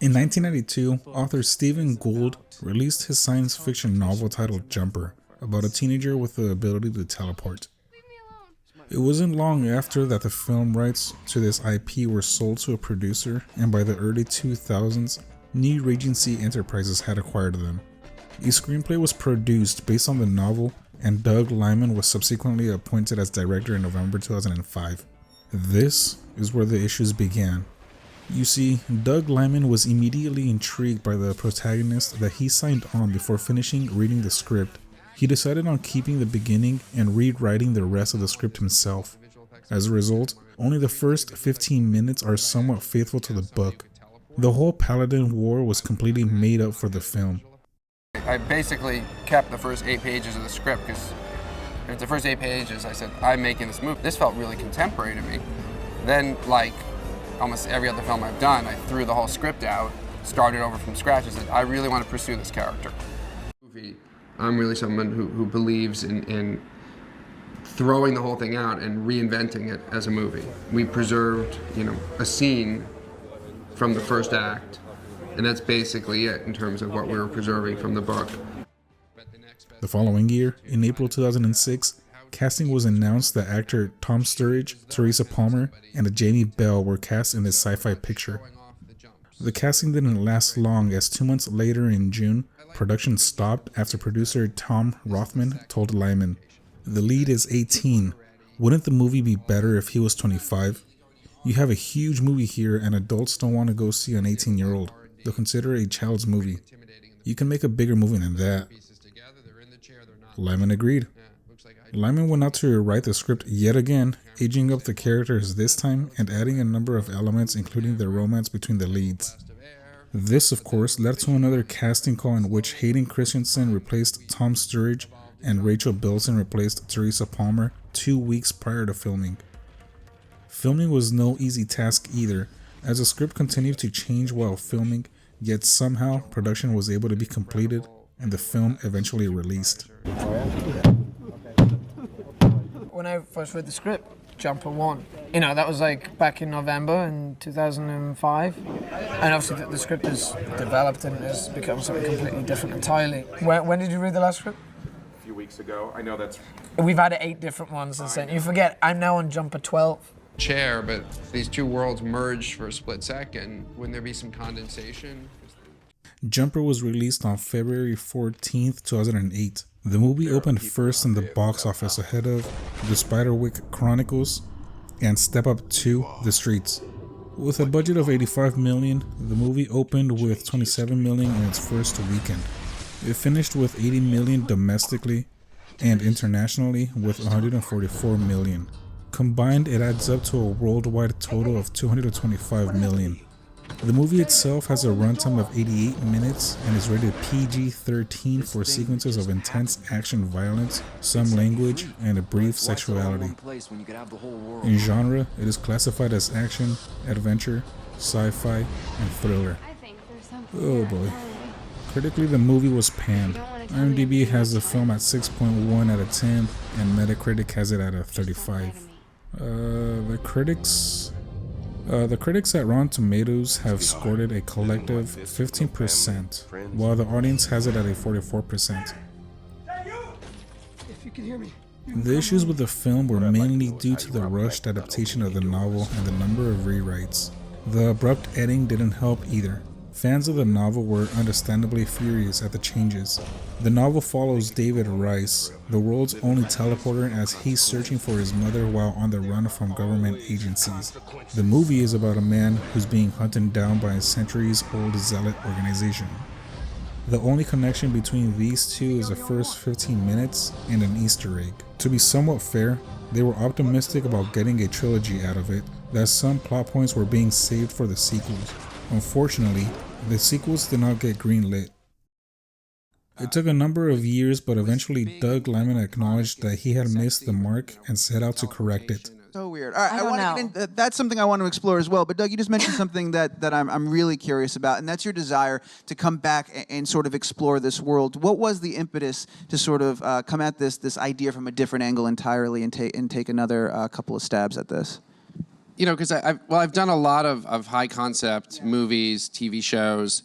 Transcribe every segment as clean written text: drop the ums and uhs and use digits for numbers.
In 1992, author Stephen Gould released his science fiction novel titled Jumper, about a teenager with the ability to teleport. It wasn't long after that the film rights to this IP were sold to a producer, and by the early 2000s, New Regency Enterprises had acquired them. A screenplay was produced based on the novel, and Doug Liman was subsequently appointed as director in November 2005. This is where the issues began. You see, Doug Liman was immediately intrigued by the protagonist that he signed on before finishing reading the script. He decided on keeping the beginning and rewriting the rest of the script himself. As a result, only the first 15 minutes are somewhat faithful to the book. The whole Paladin war was completely made up for the film. I basically kept the first 8 pages of the script because if the first 8 pages I said, I'm making this movie. This felt really contemporary to me. Then, like almost every other film I've done, I threw the whole script out, started over from scratch, and said, I really want to pursue this character. I'm really someone who believes in throwing the whole thing out and reinventing it as a movie. We preserved, a scene from the first act, and that's basically it in terms of what we were preserving from the book. The following year, in April 2006, casting was announced that actor Tom Sturridge, Teresa Palmer, and Jamie Bell were cast in this sci-fi picture. The casting didn't last long, as 2 months later in June, production stopped after producer Tom Rothman told Lyman, "The lead is 18. Wouldn't the movie be better if he was 25? You have a huge movie here and adults don't want to go see an 18-year-old. They'll consider it a child's movie. You can make a bigger movie than that." Lyman agreed. Lyman went out to write the script yet again, aging up the characters this time and adding a number of elements, including the romance between the leads. This, of course, led to another casting call in which Hayden Christensen replaced Tom Sturridge and Rachel Bilson replaced Teresa Palmer 2 weeks prior to filming. Filming was no easy task either, as the script continued to change while filming, yet somehow production was able to be completed and the film eventually released. When I first read the script, Jumper won. That was like back in November in 2005. And obviously the script has developed and has become something completely different entirely. When did you read the last script? A few weeks ago. I know that's... We've had 8 different ones since then. You forget, I'm now on Jumper 12. Chair, but these two worlds merged for a split second. Wouldn't there be some condensation? Jumper was released on February 14th, 2008. The movie opened first in the box office ahead of The Spiderwick Chronicles and Step Up 2, The Streets. With a budget of $85 million, the movie opened with $27 million in its first weekend. It finished with $80 million domestically and internationally with $144 million. Combined, it adds up to a worldwide total of $225 million. The movie itself has a runtime of 88 minutes and is rated PG-13 for sequences of intense action violence, some language, and a brief sexuality. In genre, it is classified as action, adventure, sci-fi, and thriller. Oh boy. Critically, the movie was panned. IMDb has the film at 6.1 out of 10, and Metacritic has it at a 35. The critics at Rotten Tomatoes have scored it a collective 15%, while the audience has it at a 44%. The issues with the film were mainly due to the rushed adaptation of the novel and the number of rewrites. The abrupt ending didn't help either. Fans of the novel were understandably furious at the changes. The novel follows David Rice, the world's only teleporter, as he's searching for his mother while on the run from government agencies. The movie is about a man who's being hunted down by a centuries-old zealot organization. The only connection between these two is the first 15 minutes and an Easter egg. To be somewhat fair, they were optimistic about getting a trilogy out of it, that some plot points were being saved for the sequels. Unfortunately, the sequels did not get greenlit. It took a number of years, but eventually Doug Liman acknowledged that he had missed the mark and set out to correct it. So weird. All right, I want to get in, that's something I want to explore as well. But Doug, you just mentioned something that I'm really curious about, and that's your desire to come back and sort of explore this world. What was the impetus to sort of come at this idea from a different angle entirely and take another couple of stabs at this? you know, because I've done a lot of high concept movies, TV shows,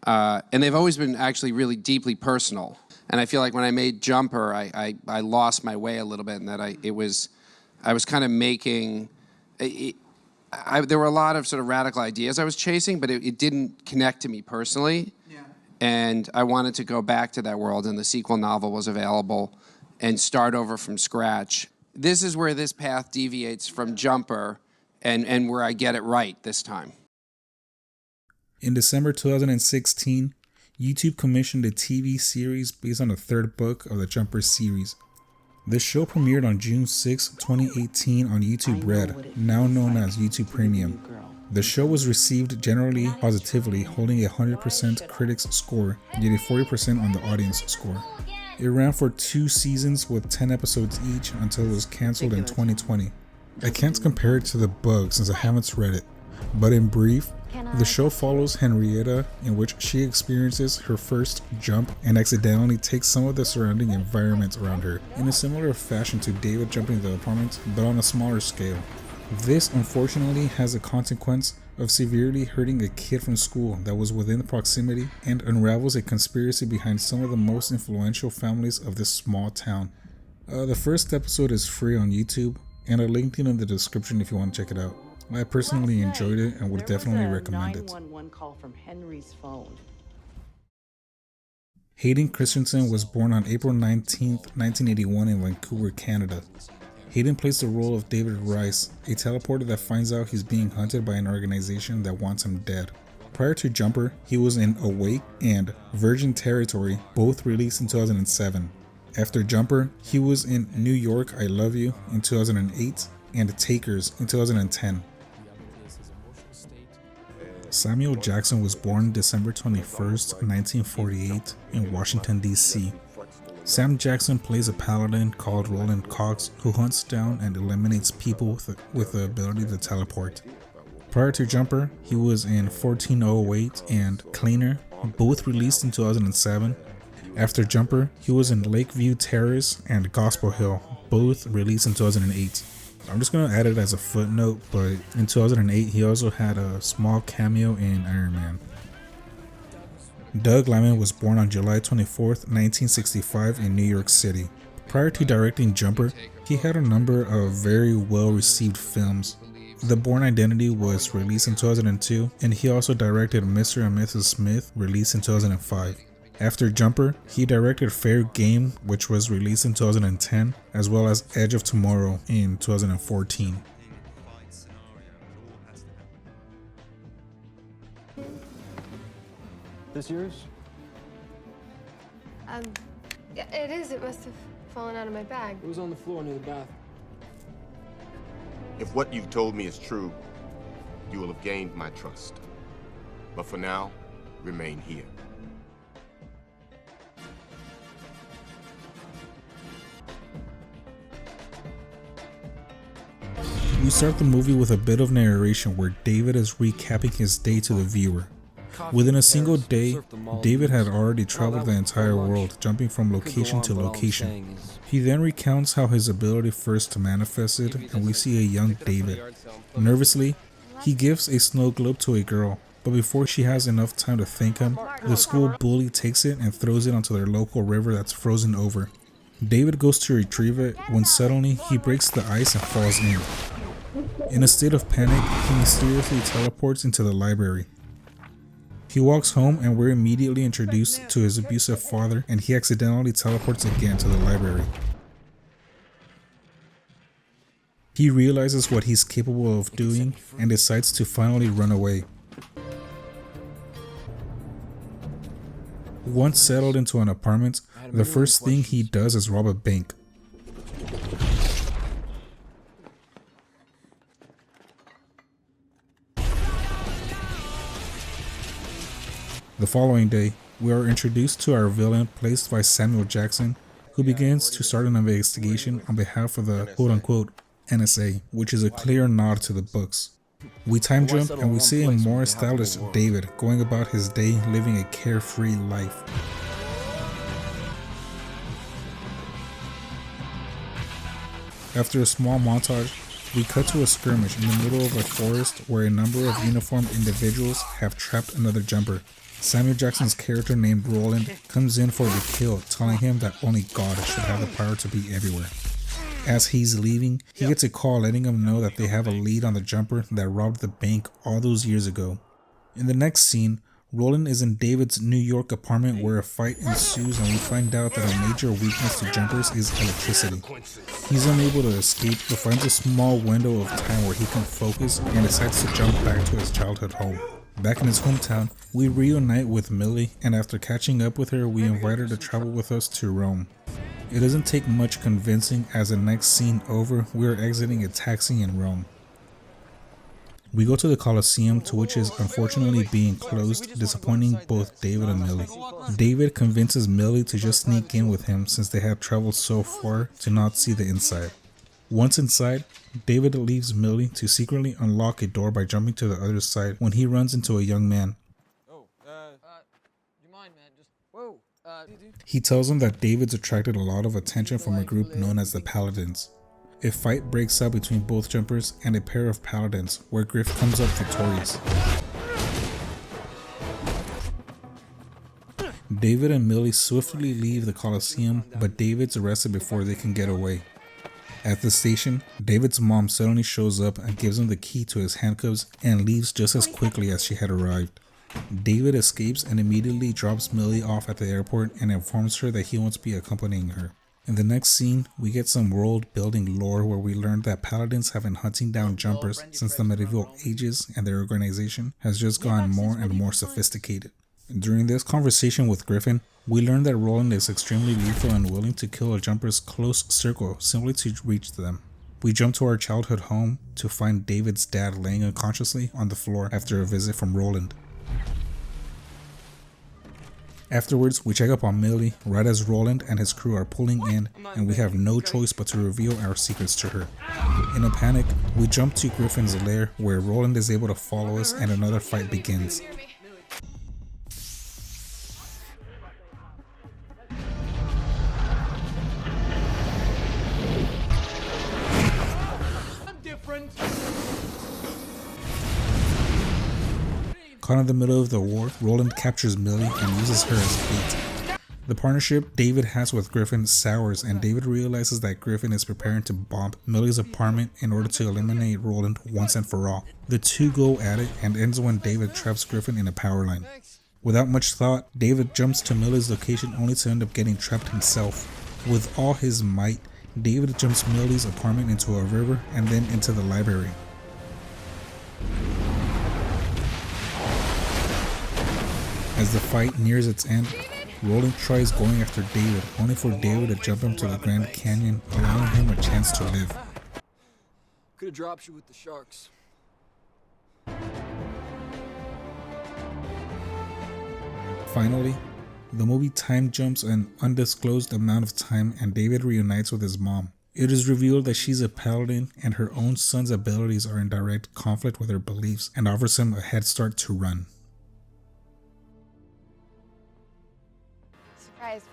and they've always been actually really deeply personal. And I feel like when I made Jumper, I lost my way a little bit in that I was kind of making. There were a lot of sort of radical ideas I was chasing, but it didn't connect to me personally. Yeah. And I wanted to go back to that world, and the sequel novel was available, and start over from scratch. This is where this path deviates from Jumper, and where I get it right this time. In December 2016, YouTube commissioned a TV series based on the third book of the Jumper series. The show premiered on June 6, 2018 on YouTube Red, now known as YouTube Premium. The show was received generally positively, holding a 100% critics score, yet a 40% on the audience score. It ran for 2 seasons with 10 episodes each until it was cancelled in 2020. I can't compare it to the book since I haven't read it, but in brief, the show follows Henrietta, in which she experiences her first jump and accidentally takes some of the surrounding environment around her, in a similar fashion to David jumping the apartment, but on a smaller scale. This unfortunately has a consequence of severely hurting a kid from school that was within proximity, and unravels a conspiracy behind some of the most influential families of this small town. The first episode is free on YouTube, and I'll link it in the description if you want to check it out. I personally enjoyed it and would definitely recommend it. 911 call from Henry's phone. Hayden Christensen was born on April 19, 1981 in Vancouver, Canada. Hayden plays the role of David Rice, a teleporter that finds out he's being hunted by an organization that wants him dead. Prior to Jumper, he was in Awake and Virgin Territory, both released in 2007. After Jumper, he was in New York, I Love You in 2008 and Takers in 2010. Samuel Jackson was born December 21st, 1948 in Washington, D.C. Sam Jackson plays a paladin called Roland Cox who hunts down and eliminates people with the ability to teleport. Prior to Jumper, he was in 1408 and Cleaner, both released in 2007. After Jumper, he was in Lakeview Terrace and Gospel Hill, both released in 2008. I'm just going to add it as a footnote, but in 2008 he also had a small cameo in Iron Man. Doug Liman was born on July 24th, 1965 in New York City. Prior to directing Jumper, he had a number of very well received films. The Bourne Identity was released in 2002, and he also directed Mr. and Mrs. Smith, released in 2005. After Jumper, he directed Fair Game, which was released in 2010, as well as Edge of Tomorrow in 2014. This yours? Yeah, it is. It must have fallen out of my bag. It was on the floor near the bath. If what you've told me is true, you will have gained my trust. But for now, remain here. We start the movie with a bit of narration where David is recapping his day to the viewer. Within a single day, David had already traveled the entire world, jumping from location to location. He then recounts how his ability first manifested, and we see a young David. Nervously, he gives a snow globe to a girl, but before she has enough time to thank him, the school bully takes it and throws it onto their local river that's frozen over. David goes to retrieve it when suddenly he breaks the ice and falls in. In a state of panic, he mysteriously teleports into the library. He walks home and we're immediately introduced to his abusive father, and he accidentally teleports again to the library. He realizes what he's capable of doing and decides to finally run away. Once settled into an apartment, the first thing he does is rob a bank. The following day, we are introduced to our villain placed by Samuel Jackson, who begins to start an investigation on behalf of the quote-unquote NSA, which is a clear nod to the books. We time jump and we see a more established David going about his day living a carefree life. After a small montage, We cut to a skirmish in the middle of a forest where a number of uniformed individuals have trapped another jumper. Samuel Jackson's character named Roland comes in for the kill, telling him that only God should have the power to be everywhere. As he's leaving, he gets a call letting him know that they have a lead on the jumper that robbed the bank all those years ago. In the next scene, Roland is in David's New York apartment where a fight ensues, and we find out that a major weakness to jumpers is electricity. He's unable to escape but finds a small window of time where he can focus and decides to jump back to his childhood home. Back in his hometown, we reunite with Millie, and after catching up with her, we invite her to travel with us to Rome. It doesn't take much convincing, as the next scene over, we are exiting a taxi in Rome. We go to the Colosseum, to which is unfortunately being closed, disappointing both David and Millie. David convinces Millie to just sneak in with him since they have traveled so far to not see the inside. Once inside, David leaves Millie to secretly unlock a door by jumping to the other side when he runs into a young man. He tells him that David's attracted a lot of attention from a group known as the Paladins. A fight breaks out between both jumpers and a pair of Paladins, where Griff comes up victorious. David and Millie swiftly leave the Colosseum, but David's arrested before they can get away. At the station, David's mom suddenly shows up and gives him the key to his handcuffs and leaves just as quickly as she had arrived. David escapes and immediately drops Millie off at the airport and informs her that he won't be accompanying her. In the next scene, we get some world building lore where we learn that Paladins have been hunting down jumpers since the medieval ages, and their organization has just gotten more and more sophisticated. During this conversation with Griffin, we learn that Roland is extremely lethal and willing to kill a jumper's close circle simply to reach them. We jump to our childhood home to find David's dad laying unconsciously on the floor after a visit from Roland. Afterwards, we check up on Millie right as Roland and his crew are pulling in, and we have no choice but to reveal our secrets to her. In a panic, we jump to Griffin's lair where Roland is able to follow us and another fight begins. Caught in the middle of the war, Roland captures Millie and uses her as bait. The partnership David has with Griffin sours, and David realizes that Griffin is preparing to bomb Millie's apartment in order to eliminate Roland once and for all. The two go at it and ends when David traps Griffin in a power line. Without much thought, David jumps to Millie's location only to end up getting trapped himself. With all his might, David jumps Millie's apartment into a river and then into the library. As the fight nears its end, Roland tries going after David, only for David to jump him to the Grand Canyon, allowing him a chance to live. Could have dropped you with the sharks. Finally, the movie time jumps an undisclosed amount of time and David reunites with his mom. It is revealed that she's a paladin and her own son's abilities are in direct conflict with her beliefs and offers him a head start to run. Surprise.